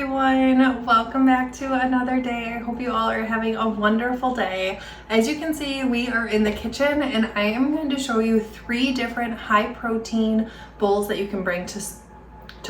everyone, welcome back to another day. I hope you all are having a wonderful day. As you can see, we are in the kitchen and I am going to show you 3 different high protein bowls that you can bring to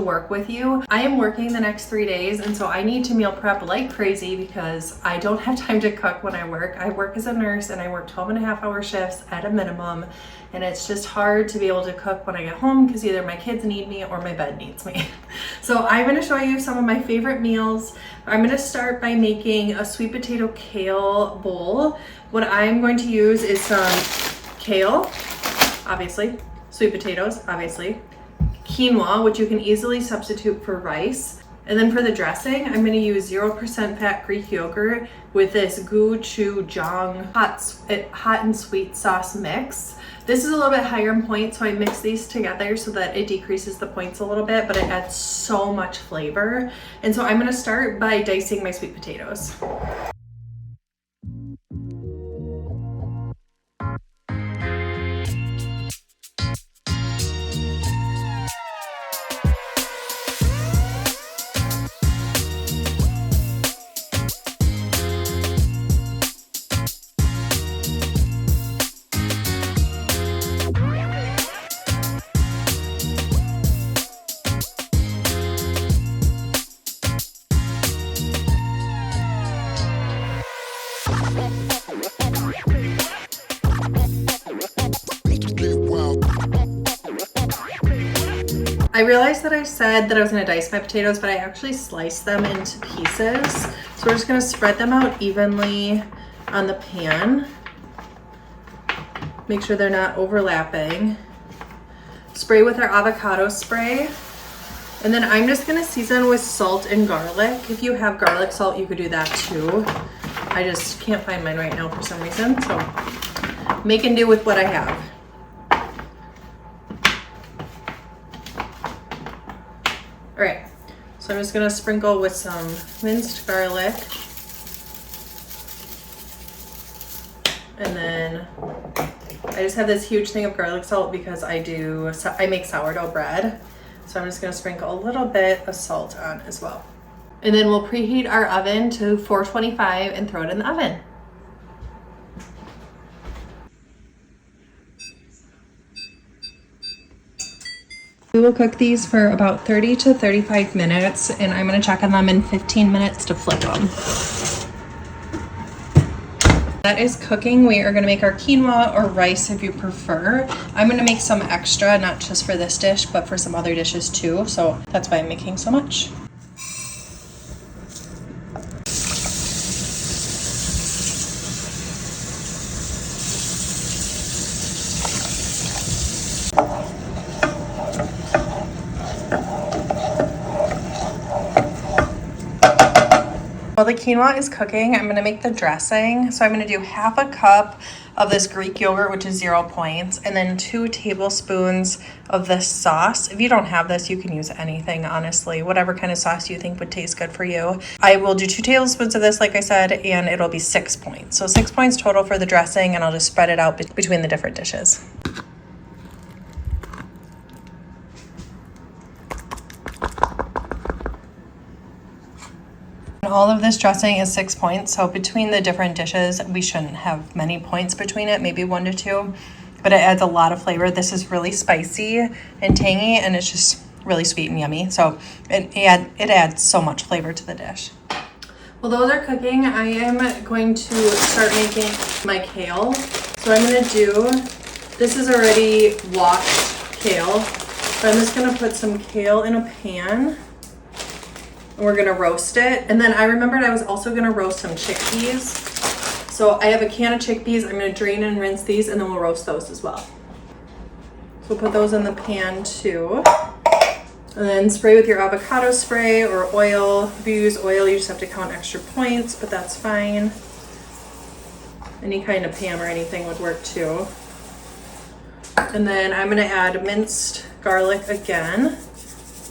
work with you. I am working the next 3 days and so I need to meal prep like crazy because I don't have time to cook when I work. I work as a nurse and I work 12.5-hour shifts at a minimum, and it's just hard to be able to cook when I get home because either my kids need me or my bed needs me. So I'm going to show you some of my favorite meals. I'm going to start by making a sweet potato kale bowl. What I'm going to use is some kale, obviously, sweet potatoes, obviously, quinoa, which you can easily substitute for rice. And then for the dressing, I'm going to use 0% fat Greek yogurt with this gochujang hot and sweet sauce mix. This is a little bit higher in points, so I mix these together so that it decreases the points a little bit, but it adds so much flavor. And so I'm going to start by dicing my sweet potatoes. I realized that I said that I was going to dice my potatoes, but I actually sliced them into pieces. So we're just going to spread them out evenly on the pan. Make sure they're not overlapping. Spray with our avocado spray. And then I'm just going to season with salt and garlic. If you have garlic salt, you could do that too. I just can't find mine right now for some reason. So make and do with what I have. All right, so I'm just gonna sprinkle with some minced garlic. And then I just have this huge thing of garlic salt because I make sourdough bread. So I'm just gonna sprinkle a little bit of salt on as well. And then we'll preheat our oven to 425 and throw it in the oven. We will cook these for about 30 to 35 minutes, and I'm going to check on them in 15 minutes to flip them. That is cooking. We are going to make our quinoa or rice if you prefer. I'm going to make some extra, not just for this dish, but for some other dishes too. So that's why I'm making so much. While the quinoa is cooking, I'm going to make the dressing. So I'm going to do half a cup of this Greek yogurt, which is 0 points, and then 2 tablespoons of this sauce. If you don't have this, you can use anything, honestly, whatever kind of sauce you think would taste good for you. I will do 2 tablespoons of this, like I said, and it'll be 6 points. So 6 points total for the dressing, and I'll just spread it out between the different dishes. All of this dressing is 6 points, so between the different dishes, we shouldn't have many points between it, maybe 1 to 2, but it adds a lot of flavor. This is really spicy and tangy, and it's just really sweet and yummy, so it adds so much flavor to the dish. While those are cooking, I am going to start making my kale. So I'm going to this is already washed kale, so I'm just going to put some kale in a pan. And we're gonna roast it. And then I remembered I was also gonna roast some chickpeas. So I have a can of chickpeas. I'm gonna drain and rinse these, and then we'll roast those as well. So we'll put those in the pan too. And then spray with your avocado spray or oil. If you use oil, you just have to count extra points, but that's fine. Any kind of pan or anything would work too. And then I'm gonna add minced garlic again.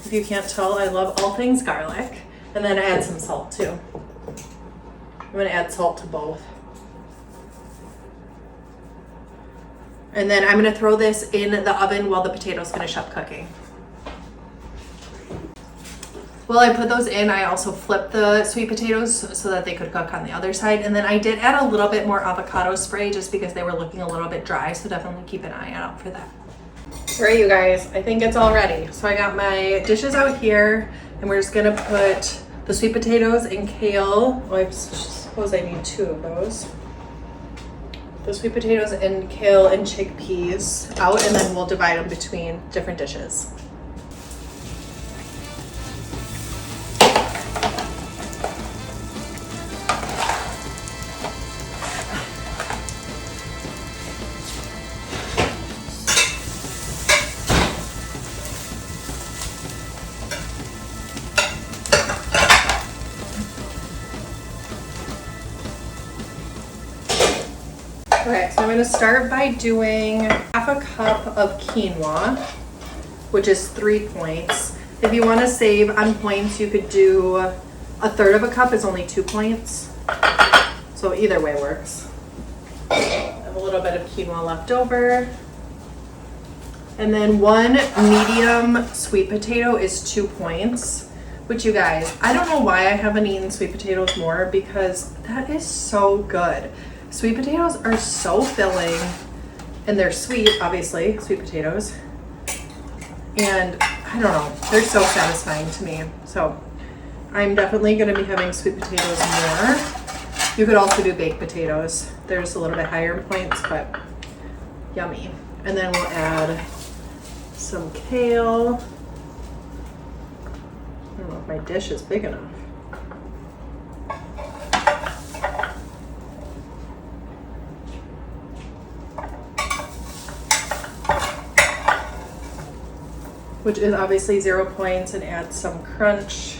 If you can't tell, I love all things garlic. And then add some salt too. I'm gonna add salt to both. And then I'm gonna throw this in the oven while the potatoes finish up cooking. While I put those in, I also flipped the sweet potatoes so that they could cook on the other side. And then I did add a little bit more avocado spray just because they were looking a little bit dry. So definitely keep an eye out for that. All right, you guys, I think it's all ready. So I got my dishes out here and we're just gonna put the sweet potatoes and kale. Oh, I suppose I need 2 of those. The sweet potatoes and kale and chickpeas out, and then we'll divide them between different dishes. Okay, so I'm gonna start by doing half a cup of quinoa, which is 3 points. If you wanna save on points, you could do a third of a cup is only 2 points. So either way works. I have a little bit of quinoa left over. And then 1 medium sweet potato is 2 points, which you guys, I don't know why I haven't eaten sweet potatoes more because that is so good. Sweet potatoes are so filling and they're sweet, obviously, sweet potatoes. And I don't know, they're so satisfying to me. So I'm definitely gonna be having sweet potatoes more. You could also do baked potatoes. They're just a little bit higher in points, but yummy. And then we'll add some kale. I don't know if my dish is big enough. Which is obviously 0 points and adds some crunch.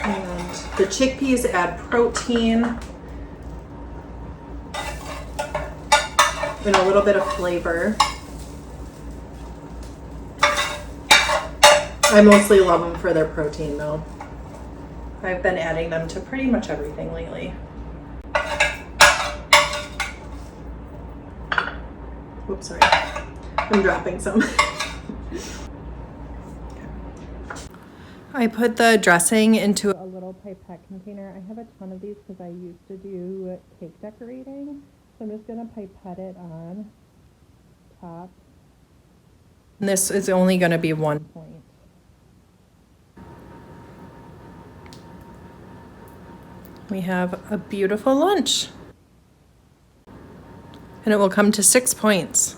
And the chickpeas add protein and a little bit of flavor. I mostly love them for their protein though. I've been adding them to pretty much everything lately. Oops, sorry. I'm dropping some. I put the dressing into a little pipette container. I have a ton of these because I used to do cake decorating. So I'm just gonna pipette it on top. And this is only gonna be 1 point. We have a beautiful lunch. And it will come to 6 points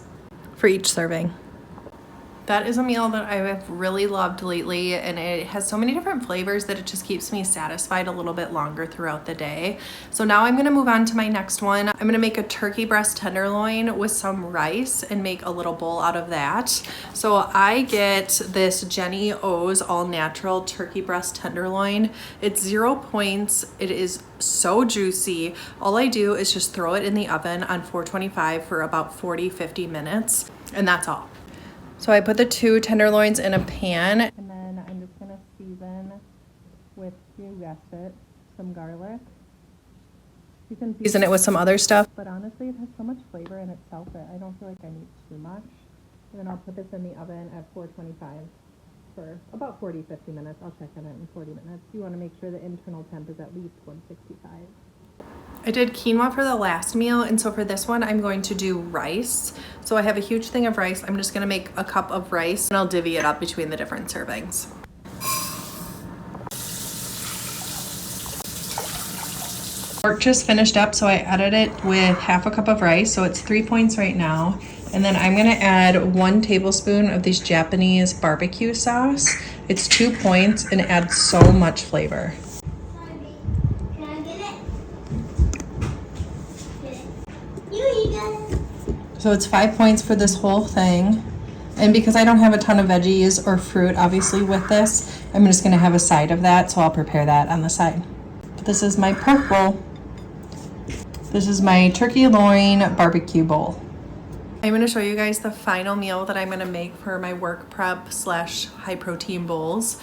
for each serving. That is a meal that I have really loved lately, and it has so many different flavors that it just keeps me satisfied a little bit longer throughout the day. So now I'm gonna move on to my next one. I'm gonna make a turkey breast tenderloin with some rice and make a little bowl out of that. So I get this Jenny O's all natural turkey breast tenderloin. It's 0 points. It is so juicy. All I do is just throw it in the oven on 425 for about 40-50 minutes, and that's all. So I put the 2 tenderloins in a pan, and then I'm just gonna season with, you guessed it, some garlic. You can season it with some other stuff, but honestly it has so much flavor in itself that I don't feel like I need too much. And then I'll put this in the oven at 425 for about 40-50 minutes. I'll check on it in 40 minutes. You wanna make sure the internal temp is at least 165. I did quinoa for the last meal, and so for this one I'm going to do rice. So I have a huge thing of rice. I'm just gonna make a cup of rice and I'll divvy it up between the different servings. Work just finished up, so I added it with half a cup of rice, so it's 3 points right now. And then I'm gonna add 1 tablespoon of this Japanese barbecue sauce. It's 2 points and it adds so much flavor. So it's 5 points for this whole thing. And because I don't have a ton of veggies or fruit, obviously, with this, I'm just gonna have a side of that, so I'll prepare that on the side. But this is my pork bowl. This is my turkey loin barbecue bowl. I'm gonna show you guys the final meal that I'm gonna make for my work prep / high protein bowls.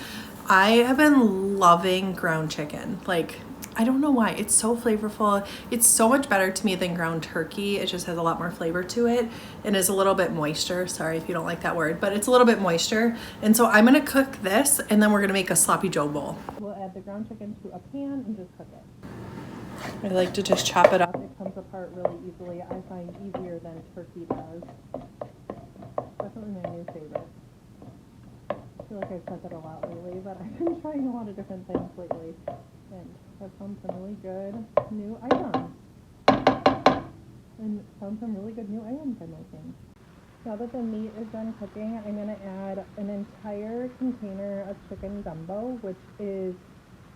I have been loving ground chicken. Like, I don't know why, it's so flavorful. It's so much better to me than ground turkey. It just has a lot more flavor to it and is a little bit moisture. Sorry if you don't like that word, but it's a little bit moisture. And so I'm gonna cook this and then we're gonna make a sloppy joe bowl. We'll add the ground chicken to a pan and just cook it. I like to just chop it up. It comes apart really easily. I find easier than turkey does. Definitely my new favorite. I feel like I've said that a lot lately, but I've been trying a lot of different things lately. And I've found some really good new items. And found some really good new items I'm liking. Now that the meat is done cooking, I'm going to add an entire container of chicken gumbo, which is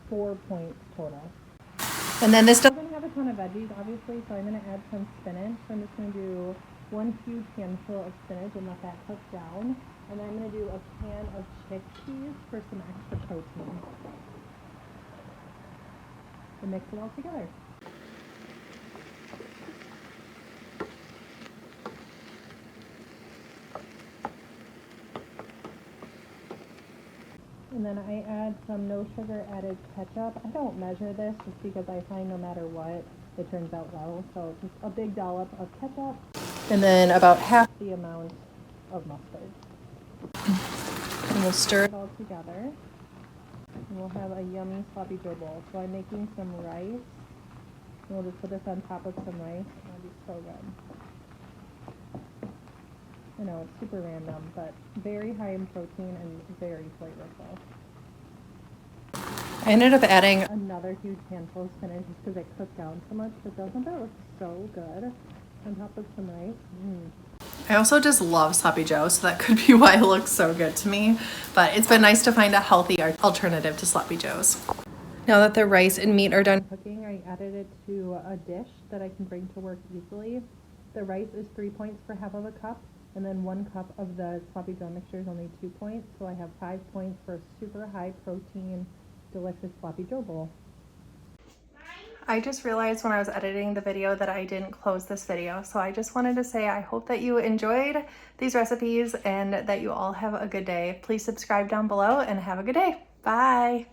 4 points total. And then this doesn't have a ton of veggies, obviously, so I'm going to add some spinach. I'm just going to do 1 huge handful of spinach and let that cook down. And then I'm going to do a can of chickpeas for some extra protein. And mix it all together. And then I add some no sugar added ketchup. I don't measure this just because I find no matter what, it turns out well. So just a big dollop of ketchup. And then about half the amount of mustard. And we'll stir it all together. And we'll have a yummy sloppy joe bowl. So I'm making some rice. And we'll just put this on top of some rice. That'll be so good. I know it's super random, but very high in protein and very flavorful. I ended up adding another huge handful of spinach just because it cooked down so much, but doesn't that look so good on top of some rice? I also just love sloppy joe, so that could be why it looks so good to me. But it's been nice to find a healthy alternative to sloppy joes. Now that the rice and meat are done cooking, I added it to a dish that I can bring to work easily. The rice is 3 points for half of a cup, and then 1 cup of the sloppy joe mixture is only 2 points. So I have 5 points for a super high protein, delicious sloppy joe bowl. I just realized when I was editing the video that I didn't close this video. So I just wanted to say I hope that you enjoyed these recipes and that you all have a good day. Please subscribe down below and have a good day. Bye.